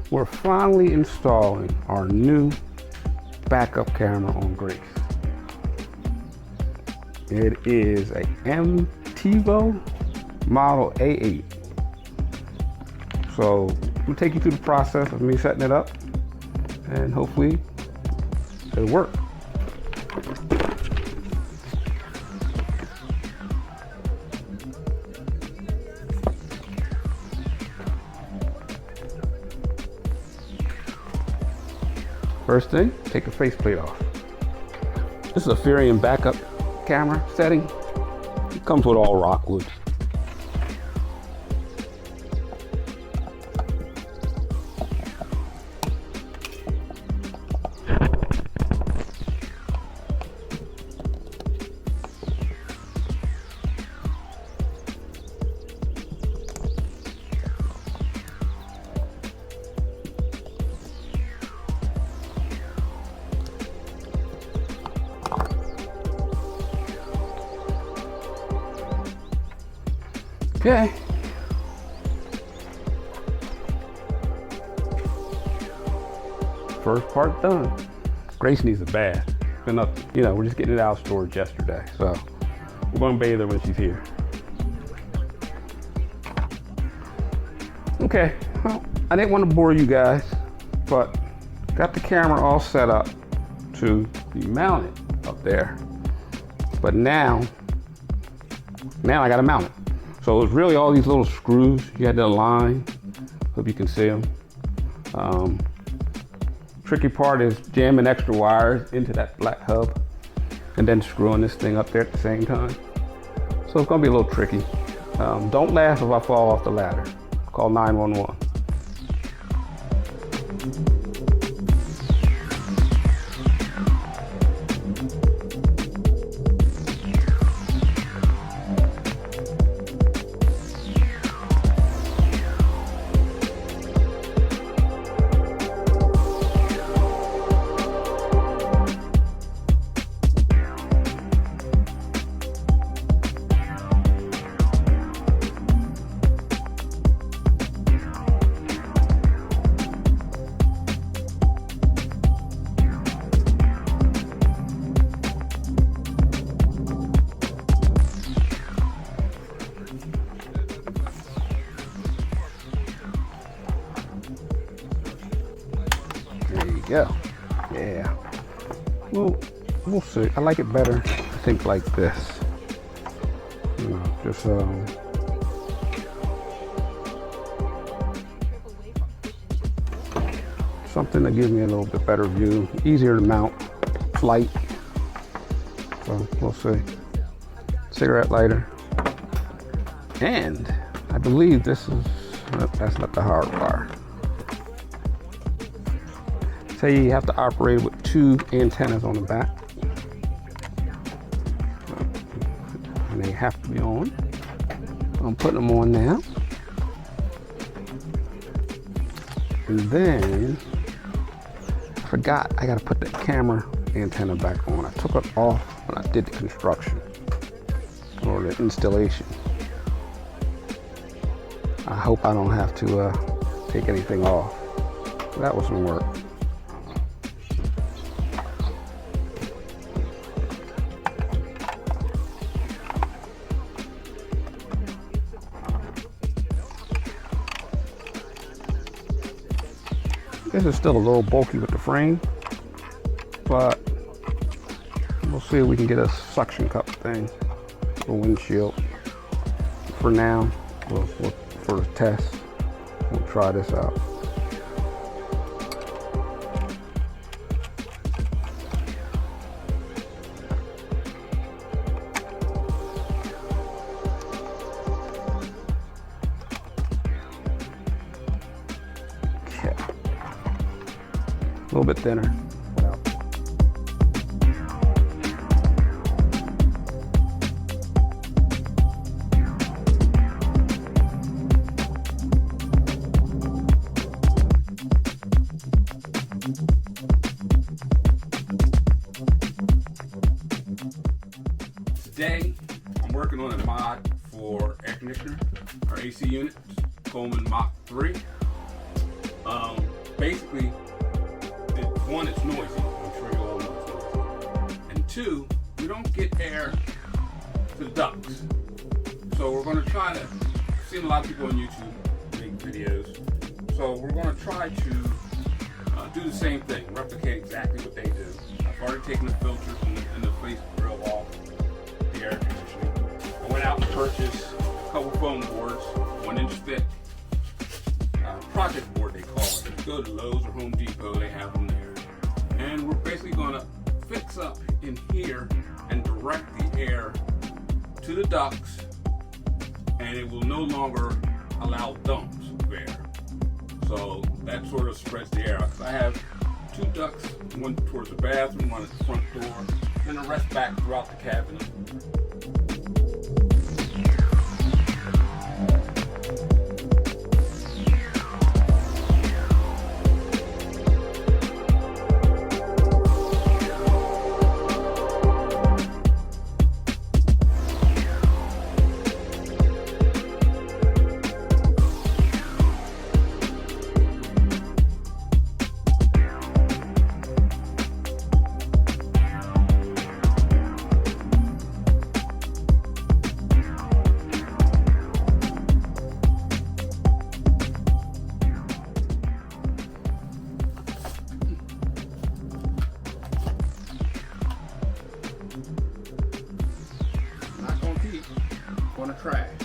We're finally installing our new backup camera on Grace. It is a AMTIFO model A8. So I'm gonna take you through the process of me setting it up, and hopefully it'll work. First thing, take the faceplate off. This is a Furion backup camera setting. It comes with all Rockwood. Okay. First part done. Grace needs a bath. Been up, we're just getting it out of storage yesterday, so we're gonna bathe her when she's here. Okay, well, I didn't want to bore you guys, but got the camera all set up to be mounted up there. But now I gotta mount it. So it was really all these little screws you had to align. Hope you can see them. Tricky part is jamming extra wires into that black hub and then screwing this thing up there at the same time. So it's gonna be a little tricky. Don't laugh if I fall off the ladder. Call 911. Go. Yeah. Well, we'll see. I like it better, I think, like this. Just something to give me a little bit better view, easier to mount, light. So we'll see. Cigarette lighter, and I believe this is that's not the hard wire. So you have to operate with two antennas on the back, and they have to be on. I'm putting them on now, and then I forgot I got to put the camera antenna back on. I took it off when I did the construction or the installation. I hope I don't have to take anything off. That was some work. This is still a little bulky with the frame, but we'll see if we can get a suction cup thing, a windshield. For now, for the test, we'll try this out. A little bit thinner. Today, I'm working on a mod for air conditioner, our AC unit, Coleman Mach 3. basically, one, it's noisy. I'm sure you all know it's noisy. And two, we don't get air to the ducts. So we're going to try to, I've seen a lot of people on YouTube make videos. So we're going to try to do the same thing, replicate exactly what they do. I've already taken the filter and the face grill off the air conditioning. I went out and purchased a couple foam boards, 1 inch thick. Project board they call it. If you go to Lowe's or Home Depot, they have them there. And we're basically going to fix up in here and direct the air to the ducts, and it will no longer allow dumps of air. So that sort of spreads the air out. I have 2 ducts, one towards the bathroom, one at the front door, and the rest back throughout the cabinet. Not gonna keep, gonna trash.